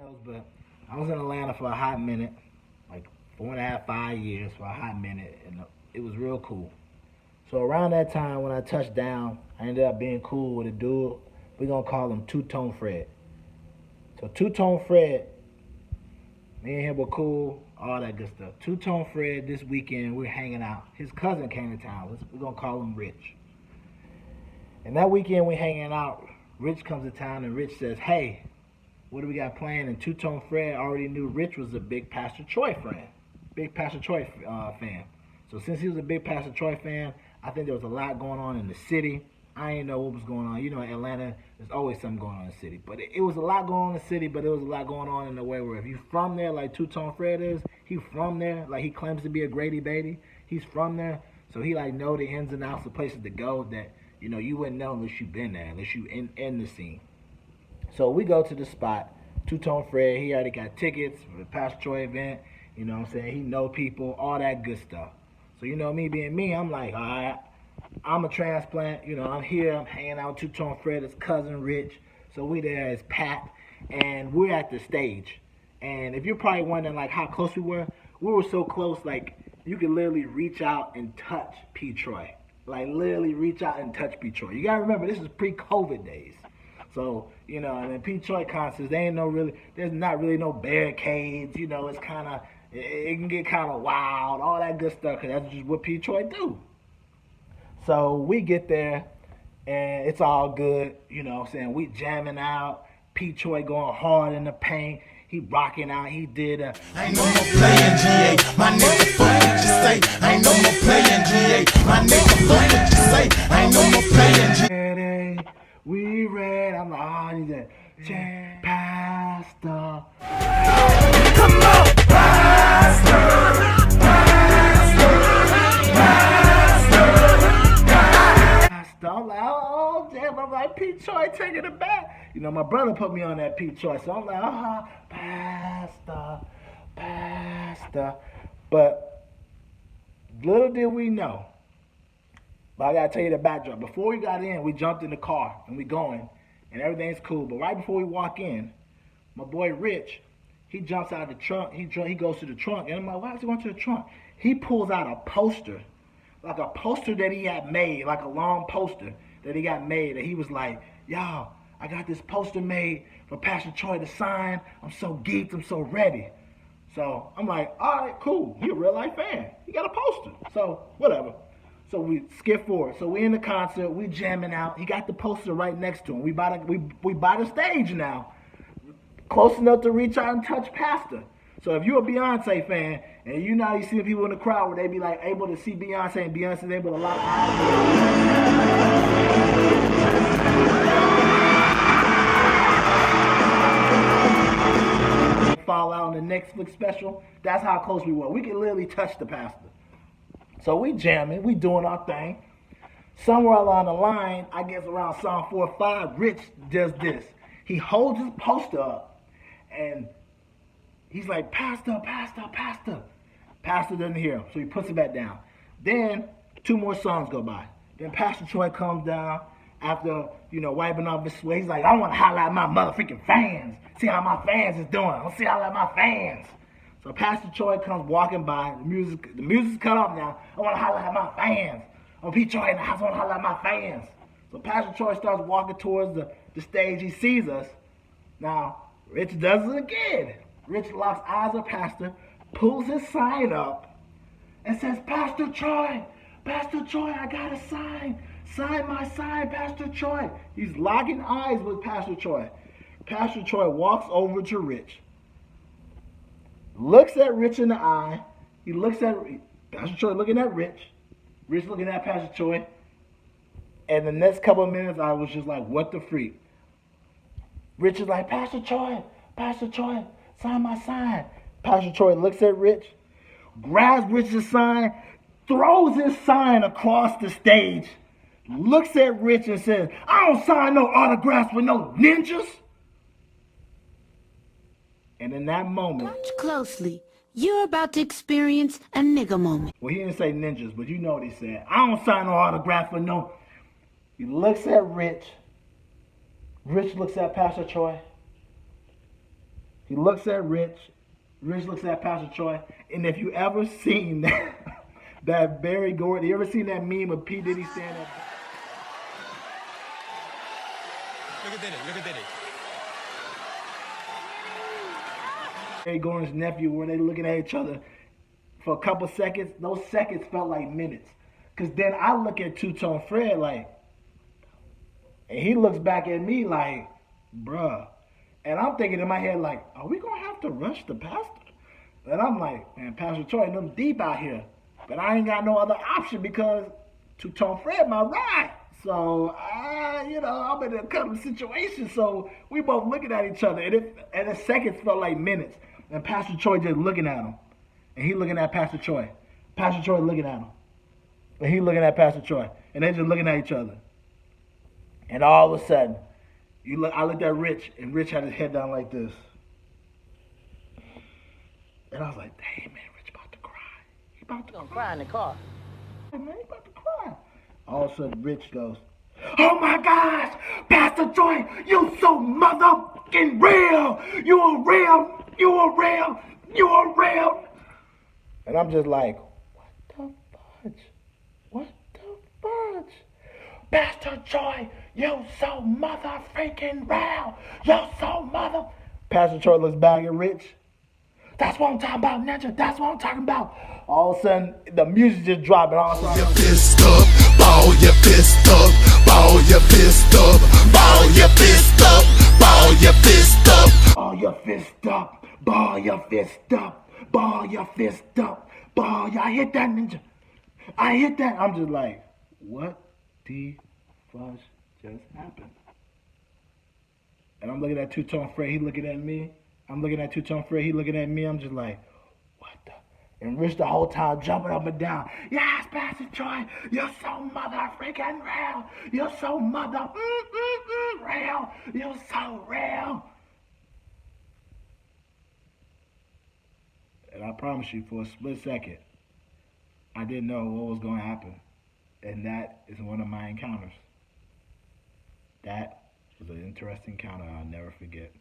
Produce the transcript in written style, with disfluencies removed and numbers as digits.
But I was in Atlanta for a hot minute, like 4.5, 5 years for a hot minute, and it was real cool. So around that time when I touched down, I ended up being cool with a dude. We're gonna call him Two Tone Fred. So Two Tone Fred, me and him were cool, all that good stuff. Two Tone Fred, this weekend we're hanging out. His cousin came to town. We're gonna call him Rich. And that weekend we hanging out. Rich comes to town and Rich says, "Hey, what do we got playing?" And Two Tone Fred already knew Rich was a big Pastor Troy friend, big Pastor Troy fan. So since he was a big Pastor Troy fan, I think there was a lot going on in the city. I didn't know what was going on. You know, in Atlanta, there's always something going on in the city. But it was a lot going on in the city, but it was a lot going on in the way where if you from there, like Two Tone Fred is, he from there, like he claims to be a Grady baby. He's from there. So he like know the ins and outs of places to go that, you know, you wouldn't know unless you've been there, unless you in the scene. So we go to the spot. Two Tone Fred, he already got tickets for the Pastor Troy event. You know what I'm saying? He know people, all that good stuff. So you know me being me, I'm like, all right, I'm a transplant. You know, I'm here. I'm hanging out with Two Tone Fred, his cousin Rich. So we there as Pat, and we're at the stage. And if you're probably wondering like how close we were so close, like you could literally reach out and touch P. Troy. Like literally reach out and touch P. Troy. You gotta remember this is pre-COVID days. So, you know, and in P. Troy concerts, there's not really no barricades, you know, it's kind of, it can get kind of wild, all that good stuff, because that's just what P. Troy do. So we get there, and it's all good, you know what I'm saying, we jamming out, P. Troy going hard in the paint, he rocking out, he did a... I ain't no more playing GA, my nigga, fuck what you say. I ain't no more playing GA, my nigga, fuck what you say. I ain't no more playing GA. We read, I'm like, oh, he's a pastor. Come on, pastor, pastor. I'm like, oh, damn, I'm like, P. Troy taking it back. You know, my brother put me on that P. Troy, so I'm like, pastor. But little did we know, but I gotta tell you the backdrop. Before we got in, we jumped in the car and we going, and everything's cool. But right before we walk in, my boy Rich, he jumps out of the trunk. He goes to the trunk, and I'm like, why is he going to the trunk? He pulls out a poster, like a poster that he had made, like a long poster that he got made. And he was like, y'all, I got this poster made for Pastor Troy to sign. I'm so geeked. I'm so ready. So I'm like, all right, cool. He a real life fan. He got a poster. So whatever. So we skip forward. So we in the concert, we jamming out. He got the poster right next to him. We by the stage now, close enough to reach out and touch Pastor. So if you're a Beyonce fan and you know you see the people in the crowd where they be like able to see Beyonce and Beyonce's able to lock eyes, fall out on the Netflix special. That's how close we were. We could literally touch the Pastor. So we jamming, we doing our thing. Somewhere along the line, I guess around song 4 or 5, Rich does this. He holds his poster up and he's like, Pastor, Pastor, Pastor. Pastor doesn't hear him, so he puts it back down. Then 2 more songs go by. Then Pastor Troy comes down after, you know, wiping off his sweat. He's like, I want to highlight my motherfucking fans. See how my fans is doing. I want to see how I like my fans. So Pastor Troy comes walking by. The music's cut off now. I want to highlight my fans. I'm P. Troy in the house. I want to highlight my fans. So Pastor Troy starts walking towards the stage. He sees us. Now, Rich does it again. Rich locks eyes with Pastor, pulls his sign up, and says, Pastor Troy, I got a sign. Sign my sign, Pastor Troy. He's locking eyes with Pastor Troy. Pastor Troy walks over to Rich, looks at Rich in the eye. He looks at Pastor Troy looking at Rich. Rich looking at Pastor Troy. And the next couple of minutes, I was just like, what the freak? Rich is like, Pastor Troy, sign my sign. Pastor Troy looks at Rich, grabs Rich's sign, throws his sign across the stage, looks at Rich and says, I don't sign no autographs with no ninjas. And in that moment... Watch closely. You're about to experience a nigga moment. Well, he didn't say ninjas, but you know what he said. I don't sign no autograph for no... He looks at Rich. Rich looks at Pastor Troy. He looks at Rich. Rich looks at Pastor Troy. And if you ever seen that, that Barry Gordon, you ever seen that meme of P. Diddy standing up? Look at Diddy. Look at Diddy. Barry Gordon's nephew, where they looking at each other for a couple seconds. Those seconds felt like minutes. Because then I look at Two-Tone Fred like, and he looks back at me like, bruh. And I'm thinking in my head like, are we going to have to rush the pastor? And I'm like, man, Pastor Troy, them deep out here. But I ain't got no other option because Two-Tone Fred my ride. So, I'm in a couple of situations. So we both looking at each other. And the seconds felt like minutes. And Pastor Troy just looking at him. And he looking at Pastor Troy. Pastor Troy looking at him. And he looking at Pastor Troy. And they just looking at each other. And all of a sudden, I looked at Rich, and Rich had his head down like this. And I was like, dang, man, Rich about to cry. He about to cry in the car. Man, he about to cry. All of a sudden, Rich goes, oh my gosh, Pastor Troy, you so motherfucking real. You are real. You are real. You are real. And I'm just like, what the fudge? What the fudge? Pastor Troy, you so mother freaking real. You so mother. Pastor Troy looks back at Rich. That's what I'm talking about, Ninja. That's what I'm talking about. All of a sudden, the music just dropped. And all of a sudden, Your fist up, ball your fist up, ball your fist up, ball your fist up, ball your fist up. ball your fist up, ball your fist up, ball your fist up, ball. I hit that, Ninja. I hit that. I'm just like, what the fudge just happened? And I'm looking at Two-Tone Fred. He looking at me. I'm looking at Two-Tone Fred. He looking at me. I'm just like, what the? And Rich the whole time jumping up and down. Yes, Pastor Troy, you're so mother freaking real. You're so mother real. You're so real. And I promise you, for a split second, I didn't know what was going to happen. And that is one of my encounters. That was an interesting encounter I'll never forget.